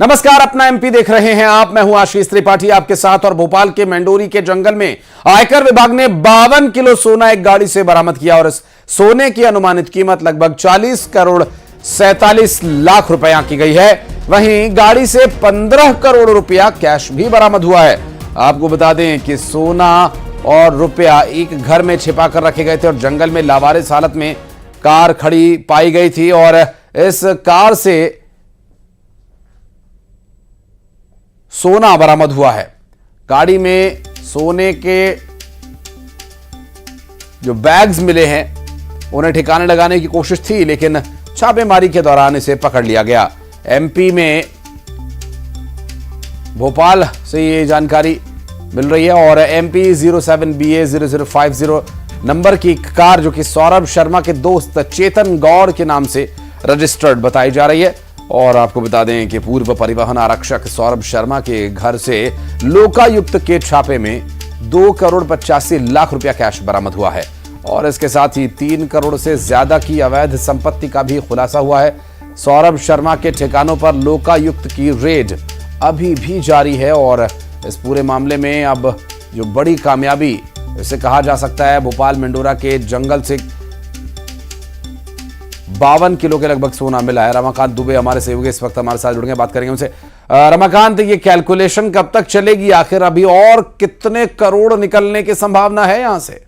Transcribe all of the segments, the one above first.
नमस्कार, अपना एमपी देख रहे हैं आप। मैं हूं आशीष त्रिपाठी आपके साथ। और भोपाल के मेंडोरी के जंगल में आयकर विभाग ने 52 किलो सोना एक गाड़ी से बरामद किया और इस सोने की अनुमानित कीमत लगभग 40 करोड़ 47 लाख रुपया की गई है। वहीं गाड़ी से 15 करोड़ रुपया कैश भी बरामद हुआ है। आपको बता दें कि सोना और रुपया एक घर में छिपा कर रखे गए थे और जंगल में लावारिस हालत में कार खड़ी पाई गई थी और इस कार से सोना बरामद हुआ है। गाड़ी में सोने के जो बैग्स मिले हैं उन्हें ठिकाने लगाने की कोशिश थी, लेकिन छापेमारी के दौरान इसे पकड़ लिया गया। एमपी में भोपाल से ये जानकारी मिल रही है और MP 07BA0050 नंबर की कार जो कि सौरभ शर्मा के दोस्त चेतन गौड़ के नाम से रजिस्टर्ड बताई जा रही है। और आपको बता दें कि पूर्व परिवहन आरक्षक सौरभ शर्मा के घर से लोकायुक्त के छापे में 2 करोड़ 85 लाख रुपया कैश बरामद हुआ है और इसके साथ ही 3 करोड़ से ज्यादा की अवैध संपत्ति का भी खुलासा हुआ है। सौरभ शर्मा के ठिकानों पर लोकायुक्त की रेड अभी भी जारी है और इस पूरे मामले में अब जो बड़ी कामयाबी इसे कहा जा सकता है, भोपाल मेंडोरा के जंगल से 52 किलो के लगभग सोना मिला है। रमाकांत दुबे हमारे सहयोगी इस वक्त हमारे साथ जुड़ गए, बात करेंगे उनसे। रमाकांत, ये कैलकुलेशन कब तक चलेगी आखिर? अभी और कितने करोड़ निकलने की संभावना है यहां से?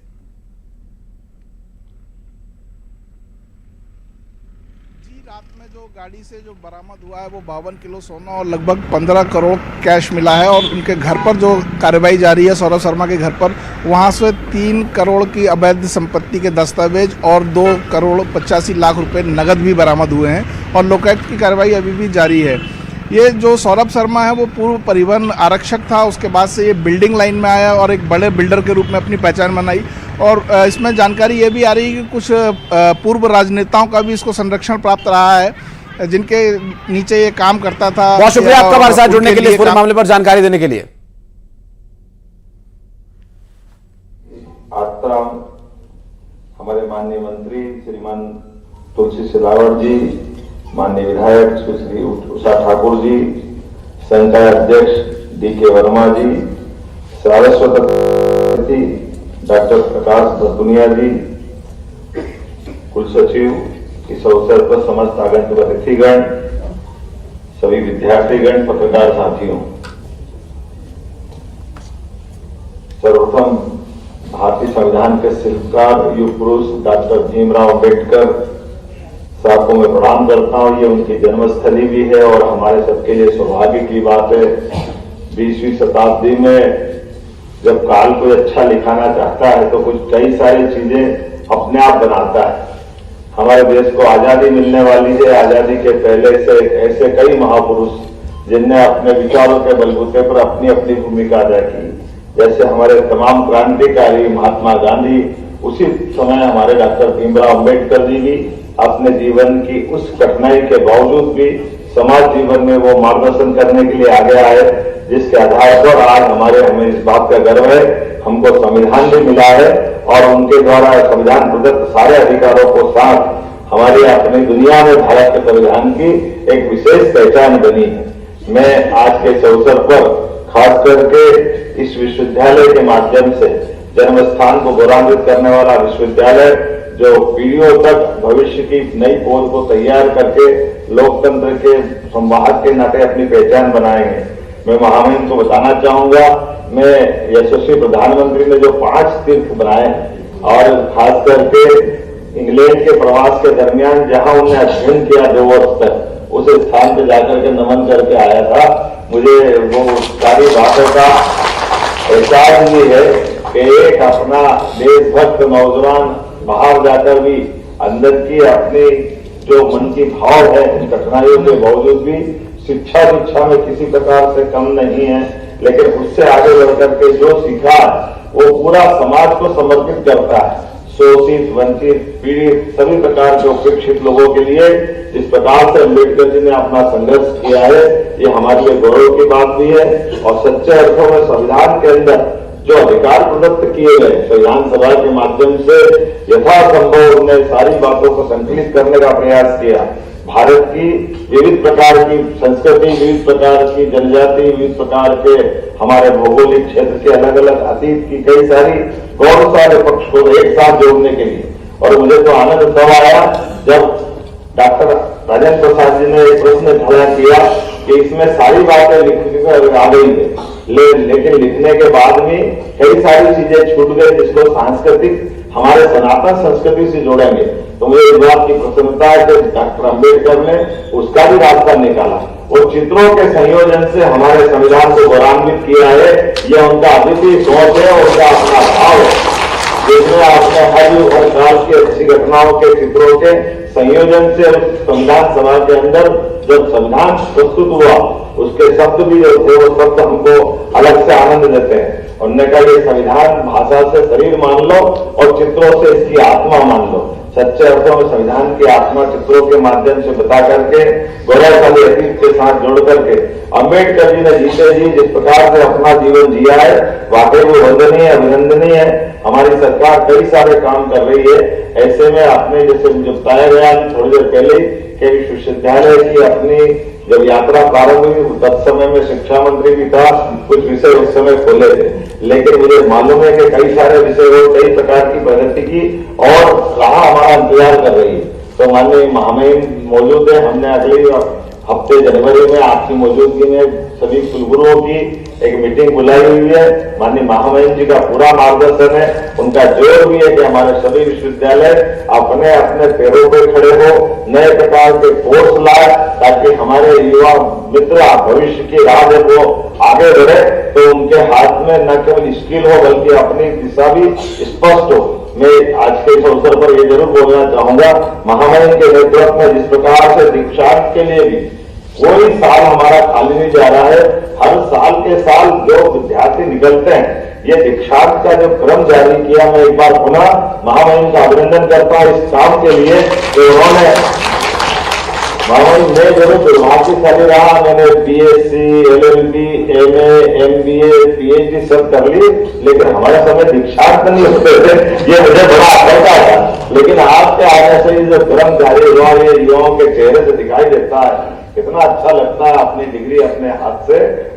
रात में जो गाड़ी से जो बरामद हुआ है वो 52 किलो सोना और लगभग 15 करोड़ कैश मिला है और उनके घर पर जो कार्रवाई जारी है सौरभ शर्मा के घर पर, वहां से 3 करोड़ की अवैध संपत्ति के दस्तावेज और 2 करोड़ 85 लाख रुपए नगद भी बरामद हुए हैं और लोकायुक्त की कार्रवाई अभी भी जारी है। ये जो सौरभ शर्मा है वो पूर्व परिवहन आरक्षक था, उसके बाद से ये बिल्डिंग लाइन में आया और एक बड़े बिल्डर के रूप में अपनी पहचान बनाई। और इसमें जानकारी ये भी आ रही है कि कुछ पूर्व राजनेताओं का भी इसको संरक्षण प्राप्त रहा है जिनके नीचे ये काम करता था। बहुत शुक्रिया आपका हमारे साथ जुड़ने के लिए, पूरे मामले पर जानकारी देने के लिए। हमारे माननीय मंत्री श्रीमान तुलसी सिलावट जी, माननीय विधायक सुश्री उषा ठाकुर जी, संकाय अध्यक्ष DK वर्मा जी, सारस्वत अतिथि डॉक्टर प्रकाश भतुनिया जी, कुल सचिव, इस अवसर पर समस्त आगंतुक अतिथिगण, सभी विद्यार्थीगण, पत्रकार साथियों, सर्वप्रथम भारतीय संविधान के शिल्पकार युग पुरुष डॉक्टर भीमराव अम्बेडकर साहब को मैं प्रणाम करता हूँ। ये उनकी जन्मस्थली भी है और हमारे सबके लिए सौभाग्य की बात है। 20वीं शताब्दी में जब काल कोई अच्छा लिखाना चाहता है तो कुछ कई सारी चीजें अपने आप बनाता है। हमारे देश को आजादी मिलने वाली है। आजादी के पहले से ऐसे कई महापुरुष जिनने अपने विचारों के बलबूते पर अपनी अपनी भूमिका अदा की, जैसे हमारे तमाम क्रांतिकारी महात्मा गांधी, उसी समय हमारे डॉक्टर भीमराव अम्बेडकर जी भी अपने जीवन की उस कठिनाई के बावजूद भी समाज जीवन में वो मार्गदर्शन करने के लिए आगे आए, जिसके आधार पर आज हमें इस बात का गर्व है, हमको संविधान भी मिला है और उनके द्वारा संविधान प्रदत्त सारे अधिकारों को साथ हमारी अपनी दुनिया में भारत के संविधान की एक विशेष पहचान बनी है। मैं आज के इस अवसर पर खास करके इस विश्वविद्यालय के माध्यम से जन्म स्थान को गौरवान्वित करने वाला विश्वविद्यालय जो पीढ़ियों तक भविष्य की नई पौध को तैयार करके लोकतंत्र के संवाहक के नाते अपनी पहचान बनाएंगे। मैं महामहिम को बताना चाहूंगा, मैं यशस्वी प्रधानमंत्री ने जो 5 तीर्थ बनाए और खास करके इंग्लैंड के प्रवास के दरमियान जहां उन्होंने अध्ययन किया 2 वर्ष तक, उस स्थान पर जाकर के नमन करके आया था। मुझे वो सारी बातों का एहसास भी है कि एक अपना देशभक्त नौजवान बाहर जाकर भी अंदर की अपनी जो मन की भाव है, कठिनाइयों के बावजूद भी शिक्षा में किसी प्रकार से कम नहीं है, लेकिन उससे आगे बढ़कर के जो सीखा वो पूरा समाज को समर्पित करता है। शोषित, वंचित, पीड़ित, सभी प्रकार के उपेक्षित लोगों के लिए जिस प्रकार से अम्बेडकर जी ने अपना संघर्ष किया है, ये हमारे लिए गौरव की बात भी है। और सच्चे अर्थों में संविधान के अंदर जो अधिकार प्रदत्त किए गए, संविधान सभा के माध्यम से यथासंभव उन्होंने सारी बातों को संकलित करने का प्रयास किया। भारत की विविध प्रकार की संस्कृति, विविध प्रकार की जनजाति, विविध प्रकार के हमारे भौगोलिक क्षेत्र के अलग अलग अतीत की कई सारी गौरवशाली पक्ष को एक साथ जोड़ने के लिए। और मुझे तो आनंद तब आया जब डॉक्टर राजेंद्र प्रसाद जी ने एक प्रश्न खड़ा किया कि इसमें सारी बातें लिखने को आ गई है, लेकिन लिखने के बाद में कई सारी चीजें छूट गई जिसको सांस्कृतिक हमारे सनातन संस्कृति से जोड़ेंगे। तो मुझे इस बात की प्रसन्नता है कि डॉक्टर अम्बेडकर ने उसका भी रास्ता निकाला। वो चित्रों के संयोजन से हमारे संविधान को गौरवान्वित किया है। यह उनका अद्वितीय सोच है और उनका अपना भाव है, जिसमें आपने हर काल की अच्छी घटनाओं के चित्रों के संयोजन से संविधान सभा के अंदर जब संविधान प्रस्तुत हुआ, उसके शब्द भी जो थे वो शब्द हमको अलग से आनंद देते हैं। उन्होंने कहा ये संविधान भाषा से शरीर मान लो और चित्रों से इसकी आत्मा मान लो। सच्चे अर्थों में संविधान की आत्मा चित्रों के माध्यम से बता करके गौरवशाली अतीत के साथ जोड़ करके अम्बेडकर जी ने जीते जी जिस प्रकार से अपना जीवन जिया है, वाकई वो वंदनीय अभिनंदनीय है। हमारी सरकार कई सारे काम कर रही है। ऐसे में आपने जैसे मुझे बताया गया थोड़ी देर पहले कि विश्वविद्यालय की अपनी जब यात्रा प्रारंभ हुई तब समय में शिक्षा मंत्री भी था, कुछ विषय उस समय खोले थे, लेकिन मुझे मालूम है कि कई सारे विषय और कई प्रकार की प्रगति की और कहा हमारा इंतजार कर रही है। तो माननीय महामहिम मौजूद है। हमने अगले हफ्ते जनवरी में आपकी मौजूदगी में सभी कुलगुरुओं की एक मीटिंग बुलाई हुई है। माननीय महामहिम जी का पूरा मार्गदर्शन है। उनका जोर भी है कि हमारे सभी विश्वविद्यालय अपने अपने पैरों पर खड़े हो, नए प्रकार के कोर्स लाए, ताकि हमारे युवा मित्र भविष्य की राह जब वो आगे बढ़े तो उनके हाथ में न केवल स्किल हो बल्कि अपनी दिशा भी स्पष्ट हो। मैं आज के इस अवसर पर ये जरूर बोलना चाहूंगा, महामहिम के नेतृत्व में जिस प्रकार से दीक्षांत के लिए भी कोई साल हमारा खाली नहीं जा रहा है। हर साल के साल जो विद्यार्थी निकलते हैं, ये दीक्षांत का जो क्रम जारी किया, मैं एक बार पुनः महामहिम का अभिनंदन करता हूं इस काम के लिए जो उन्होंने। महामहिम मैं जरूर दुर्भाग्यशाली रहा, मैंने BSc, LLB, MA, MBA, PhD सब कर ली, लेकिन हमारे समय दीक्षांत नहीं होते थे। ये मुझे बड़ा अटका था, लेकिन आपके आने से जो क्रम जारी हुआ ये युवाओं के चेहरे से दिखाई देता है। कितना अच्छा लगता है अपनी डिग्री अपने हाथ से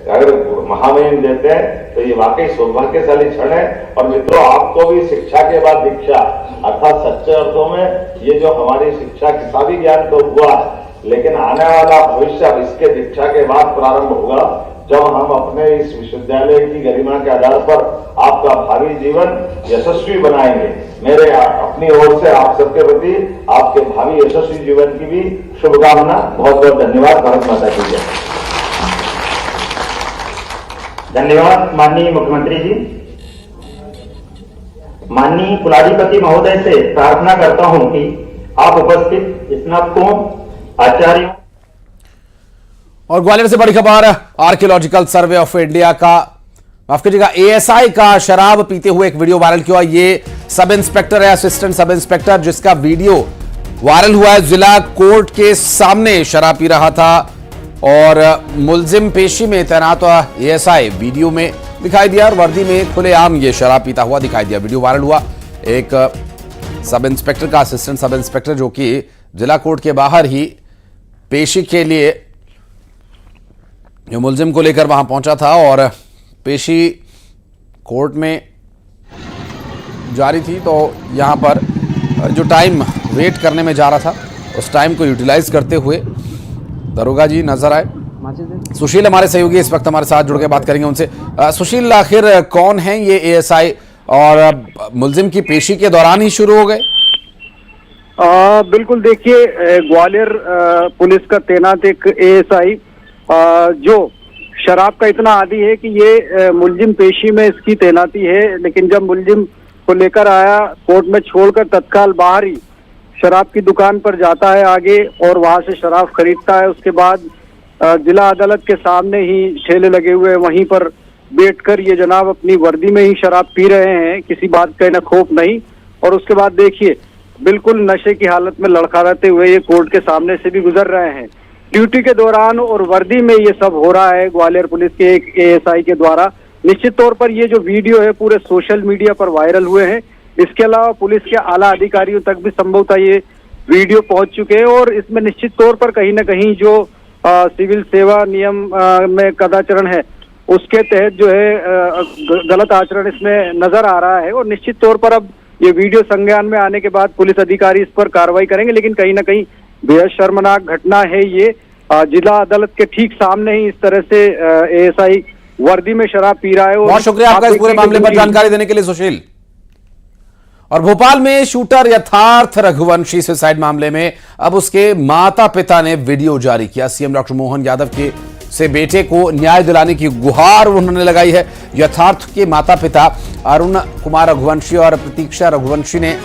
अगर महामहिम देते हैं तो ये वाकई सौभाग्यशाली क्षण है। और मित्रों, आपको भी शिक्षा के बाद दीक्षा अर्थात सच्चे अर्थों में ये जो हमारी शिक्षा किताबी ज्ञान तो हुआ, लेकिन आने वाला भविष्य अब इसके दीक्षा के बाद प्रारंभ होगा, जब हम अपने इस विश्वविद्यालय की गरिमा के आधार पर आपका भावी जीवन यशस्वी बनाएंगे। मेरे अपनी ओर से आप सबके प्रति आपके भावी यशस्वी जीवन की भी शुभकामना। बहुत बहुत धन्यवाद। भारत माता की जय। धन्यवाद माननीय मुख्यमंत्री जी। माननीय कुलाधिपति महोदय से प्रार्थना करता हूं कि आप उपस्थित स्नातकों, आचार्यों और ग्वालियर से बड़ी खबर, आर्कियोलॉजिकल सर्वे ऑफ इंडिया का, माफ कीजिएगा, ASI का शराब पीते हुए एक वीडियो वायरल किया। ये सब इंस्पेक्टर है, असिस्टेंट सब इंस्पेक्टर, जिसका वीडियो वायरल हुआ है। जिला कोर्ट के सामने शराब पी रहा था और मुलजिम पेशी में तैनात ASI वीडियो में दिखाई दिया और वर्दी में खुलेआम ये शराब पीता हुआ दिखाई दिया। वीडियो वायरल हुआ एक सब इंस्पेक्टर का, असिस्टेंट सब इंस्पेक्टर, जो कि जिला कोर्ट के बाहर ही पेशी के लिए जो मुलजिम को लेकर वहां पहुंचा था और पेशी कोर्ट में जारी थी, तो यहां पर जो टाइम वेट करने में जा रहा था उस टाइम को यूटिलाइज करते हुए दरोगा जी नजर आए। सुशील हमारे सहयोगी इस वक्त हमारे साथ जुड़ के बात करेंगे उनसे। सुशील, आखिर कौन है ये ASI और मुलजिम की पेशी के दौरान ही शुरू हो गए? बिल्कुल, देखिए, ग्वालियर पुलिस का तैनात एक ASI जो शराब का इतना आदी है कि ये मुलजिम पेशी में इसकी तैनाती है, लेकिन जब मुलजिम को लेकर आया कोर्ट में छोड़कर तत्काल बाहर ही शराब की दुकान पर जाता है आगे और वहां से शराब खरीदता है। उसके बाद जिला अदालत के सामने ही ठेले लगे हुए वहीं पर बैठकर ये जनाब अपनी वर्दी में ही शराब पी रहे हैं, किसी बात का इन्हें खौफ नहीं। और उसके बाद देखिए, बिल्कुल नशे की हालत में लड़खड़ाते हुए ये कोर्ट के सामने से भी गुजर रहे हैं। ड्यूटी के दौरान और वर्दी में ये सब हो रहा है ग्वालियर पुलिस के एक ASI के द्वारा। निश्चित तौर पर ये जो वीडियो है पूरे सोशल मीडिया पर वायरल हुए हैं। इसके अलावा पुलिस के आला अधिकारियों तक भी संभवतः ये वीडियो पहुंच चुके हैं और इसमें निश्चित तौर पर कहीं ना कहीं जो सिविल सेवा नियम में कदाचरण है उसके तहत जो है गलत आचरण इसमें नजर आ रहा है और निश्चित तौर पर अब ये वीडियो संज्ञान में आने के बाद पुलिस अधिकारी इस पर कार्रवाई करेंगे। लेकिन कहीं ना कहीं बेहद शर्मनाक घटना है ये। जिला अदालत के ठीक सामने ही इस तरह से एएसआई वर्दी में शराब पी रहा है। बहुत शुक्रिया आपका इस पूरे मामले पर जानकारी देने के लिए सुशील। और भोपाल में शूटर यथार्थ रघुवंशी सुसाइड मामले में अब उसके माता पिता ने वीडियो जारी किया। सीएम डॉक्टर मोहन यादव के से बेटे को न्याय दिलाने की गुहार उन्होंने लगाई है। यथार्थ के माता पिता अरुण कुमार रघुवंशी और प्रतीक्षा रघुवंशी ने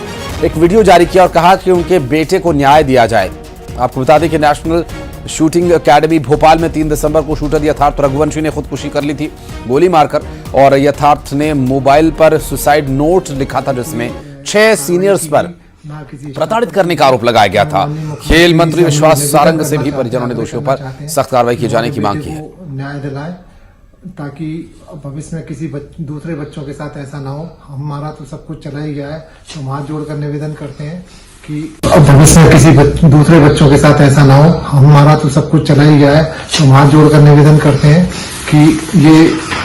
एक वीडियो जारी किया और कहा कि उनके बेटे को न्याय दिया जाए। आपको बता दें कि नेशनल शूटिंग एकेडमी भोपाल में 3 दिसंबर को शूटर यथार्थ रघुवंशी ने खुदकुशी कर ली थी गोली मारकर। और यथार्थ ने मोबाइल पर सुसाइड नोट लिखा था जिसमें 6 सीनियर्स पर प्रताड़ित करने का आरोप लगाया गया था। खेल मंत्री विश्वास सारंग से भी परिजनों ने दोषियों पर सख्त कार्रवाई किए जाने की मांग की है। न्याय दिलाए ताकि भविष्य में किसी दूसरे बच्चों के साथ ऐसा ना हो। हमारा तो सब कुछ चला ही गया है, तो हाथ जोड़कर निवेदन करते हैं कि भविष्य में किसी दूसरे बच्चों के साथ ऐसा ना हो। हमारा तो सब कुछ चला ही गया है, तो हाथ जोड़कर निवेदन करते हैं कि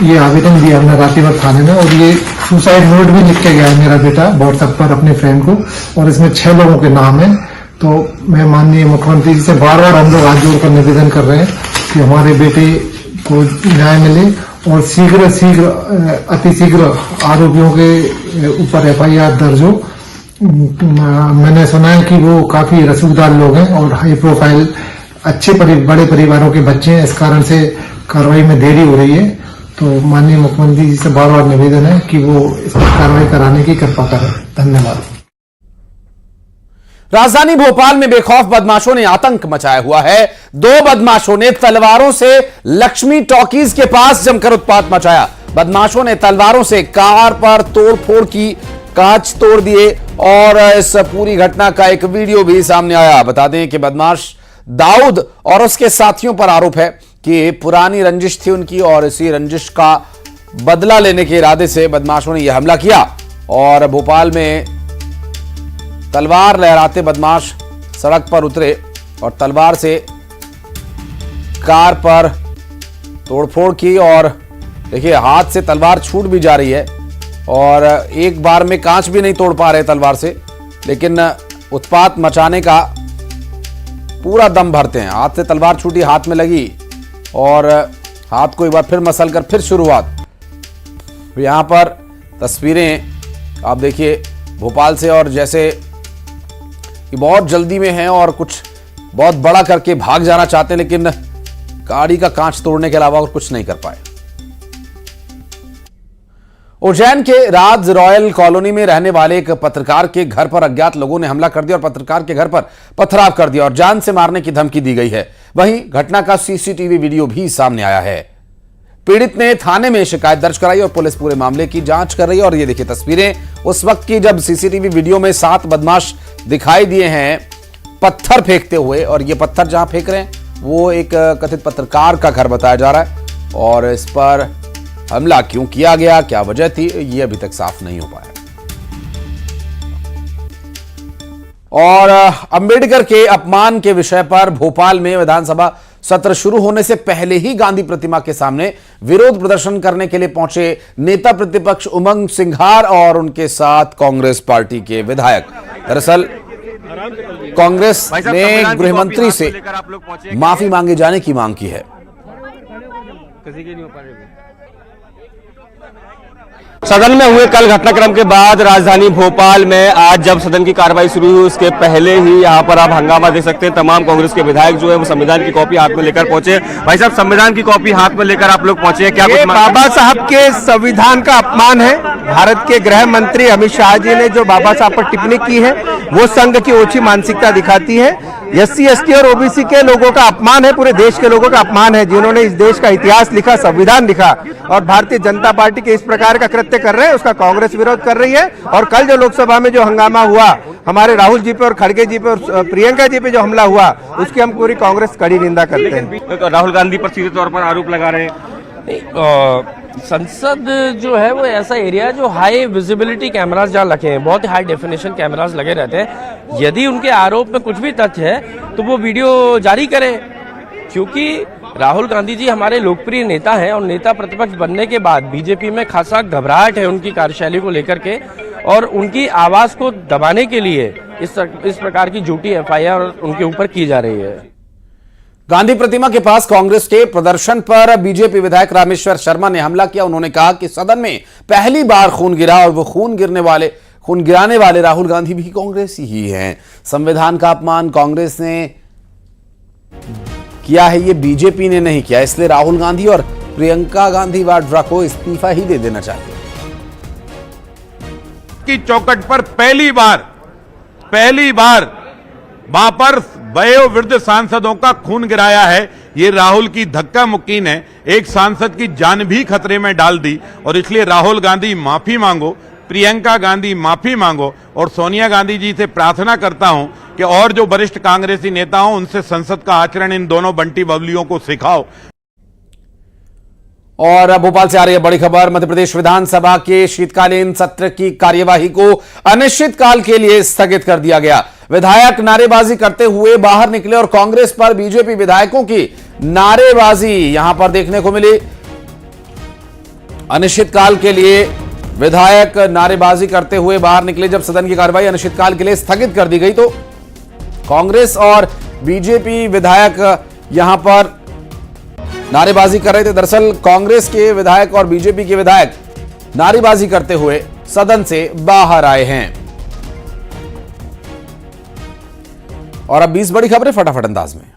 ये आवेदन दिया हमने रातीबाग थाने में और ये सुसाइड नोट भी लिख के गया है मेरा बेटा व्हाट्सएप पर अपने फ्रेंड को और इसमें 6 लोगों के नाम है। तो मैं माननीय मुख्यमंत्री जी से बार बार हम लोग हाथ जोड़कर निवेदन कर रहे हैं कि हमारे बेटे को न्याय मिले और अतिशीघ्र आरोपियों के ऊपर FIR दर्ज हो। मैंने सुना है कि वो काफी रसूखदार लोग हैं और हाई प्रोफाइल अच्छे बड़े परिवारों के बच्चे हैं, इस कारण से कार्रवाई में देरी हो रही है। तो माननीय मुख्यमंत्री जी से बार बार निवेदन है कि वो इस पर कार्रवाई कराने की कृपा करें। धन्यवाद। राजधानी भोपाल में बेखौफ बदमाशों ने आतंक मचाया हुआ है। 2 बदमाशों ने तलवारों से लक्ष्मी टॉकीज के पास जमकर उत्पात मचाया। बदमाशों ने तलवारों से कार पर तोड़फोड़ की, कांच तोड़ दिए और इस पूरी घटना का एक वीडियो भी सामने आया। बता दें कि बदमाश दाऊद और उसके साथियों पर आरोप है कि पुरानी रंजिश थी उनकी और इसी रंजिश का बदला लेने के इरादे से बदमाशों ने यह हमला किया। और भोपाल में तलवार लहराते बदमाश सड़क पर उतरे और तलवार से कार पर तोड़फोड़ की और देखिए हाथ से तलवार छूट भी जा रही है और एक बार में कांच भी नहीं तोड़ पा रहे तलवार से, लेकिन उत्पात मचाने का पूरा दम भरते हैं। हाथ से तलवार छूटी, हाथ में लगी और हाथ को एक बार फिर मसलकर फिर शुरुआत। यहां पर तस्वीरें आप देखिए भोपाल से और जैसे कि बहुत जल्दी में हैं और कुछ बहुत बड़ा करके भाग जाना चाहते हैं, लेकिन गाड़ी का कांच तोड़ने के अलावा और कुछ नहीं कर पाए। उज्जैन के राज रॉयल कॉलोनी में रहने वाले एक पत्रकार के घर पर अज्ञात लोगों ने हमला कर दिया और पत्रकार के घर पर पथराव कर दिया और जान से मारने की धमकी दी गई है। वहीं घटना का CCTV वीडियो भी सामने आया है। पीड़ित ने थाने में शिकायत दर्ज कराई और पुलिस पूरे मामले की जांच कर रही है। और ये देखिए तस्वीरें उस वक्त की जब CCTV वीडियो में 7 बदमाश दिखाई दिए हैं पत्थर फेंकते हुए, और ये पत्थर जहां फेंक रहे हैं वो एक कथित पत्रकार का घर बताया जा रहा है और इस पर हमला क्यों किया गया, क्या वजह थी, ये अभी तक साफ नहीं हो पाया। और अंबेडकर के अपमान के विषय पर भोपाल में विधानसभा सत्र शुरू होने से पहले ही गांधी प्रतिमा के सामने विरोध प्रदर्शन करने के लिए पहुंचे नेता प्रतिपक्ष उमंग सिंघार और उनके साथ कांग्रेस पार्टी के विधायक। दरअसल कांग्रेस ने गृह मंत्री से माफी मांगे जाने की मांग की है। सदन में हुए कल घटनाक्रम के बाद राजधानी भोपाल में आज जब सदन की कार्रवाई शुरू हुई उसके पहले ही यहाँ पर आप हंगामा देख सकते हैं। तमाम कांग्रेस के विधायक जो है वो संविधान की कॉपी हाथ में लेकर पहुंचे। भाई साहब, संविधान की कॉपी हाथ में लेकर आप लोग पहुंचे, क्या कुछ बाबा साहब के संविधान का अपमान है। भारत के गृह मंत्री अमित शाह जी ने जो बाबा साहब पर टिप्पणी की है वो संघ की ओछी मानसिकता दिखाती है। SC ST और OBC के लोगों का अपमान है, पूरे देश के लोगों का अपमान है जिन्होंने इस देश का इतिहास लिखा, संविधान लिखा। और भारतीय जनता पार्टी के इस प्रकार का कृत्य कर रहे हैं, उसका कांग्रेस विरोध कर रही है। और कल जो लोकसभा में जो हंगामा हुआ, हमारे राहुल जी पे और खड़गे जी पे और प्रियंका जी पे जो हमला हुआ, उसकी हम पूरी कांग्रेस कड़ी निंदा करते हैं। राहुल गांधी पर सीधे तौर पर आरोप लगा रहे हैं। संसद जो है वो ऐसा एरिया है जो हाई विजिबिलिटी कैमरास जहाँ लगे हैं, बहुत ही हाई डेफिनेशन कैमरास लगे रहते हैं। यदि उनके आरोप में कुछ भी तथ्य है तो वो वीडियो जारी करें, क्योंकि राहुल गांधी जी हमारे लोकप्रिय नेता हैं और नेता प्रतिपक्ष बनने के बाद बीजेपी में खासा घबराहट है उनकी कार्यशैली को लेकर के, और उनकी आवाज को दबाने के लिए इस प्रकार की झूठी एफआईआर उनके ऊपर की जा रही है। गांधी प्रतिमा के पास कांग्रेस के प्रदर्शन पर बीजेपी विधायक रामेश्वर शर्मा ने हमला किया। उन्होंने कहा कि सदन में पहली बार खून गिरा और वो खून गिराने वाले राहुल गांधी भी कांग्रेसी ही हैं। संविधान का अपमान कांग्रेस ने किया है, ये बीजेपी ने नहीं किया, इसलिए राहुल गांधी और प्रियंका गांधी वाड्रा को इस्तीफा ही दे देना चाहिए। की चौखट पर पहली बार वहां पर वयोवृद्ध सांसदों का खून गिराया है। ये राहुल की धक्का मुक्की ने एक सांसद की जान भी खतरे में डाल दी, और इसलिए राहुल गांधी माफी मांगो, प्रियंका गांधी माफी मांगो, और सोनिया गांधी जी से प्रार्थना करता हूं कि और जो वरिष्ठ कांग्रेसी नेता हों उनसे संसद का आचरण इन दोनों बंटी बबलियों को सिखाओ। और भोपाल से आ रही है बड़ी खबर। मध्य प्रदेश विधानसभा के शीतकालीन सत्र की कार्यवाही को अनिश्चितकाल के लिए स्थगित कर दिया गया। विधायक नारेबाजी करते हुए बाहर निकले और कांग्रेस पर बीजेपी विधायकों की नारेबाजी यहां पर देखने को मिली। अनिश्चितकाल के लिए विधायक नारेबाजी करते हुए बाहर निकले। जब सदन की कार्यवाही अनिश्चितकाल के लिए स्थगित कर दी गई तो कांग्रेस और बीजेपी विधायक यहां पर नारेबाजी कर रहे थे। दरअसल कांग्रेस के विधायक और बीजेपी के विधायक नारेबाजी करते हुए सदन से बाहर आए हैं। और अब 20 बड़ी खबरें फटाफट अंदाज में।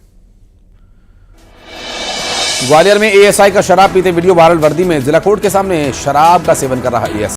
ग्वालियर में एएसआई का शराब पीते वीडियो वायरल। वर्दी में जिला कोर्ट के सामने शराब का सेवन कर रहा एएसआई।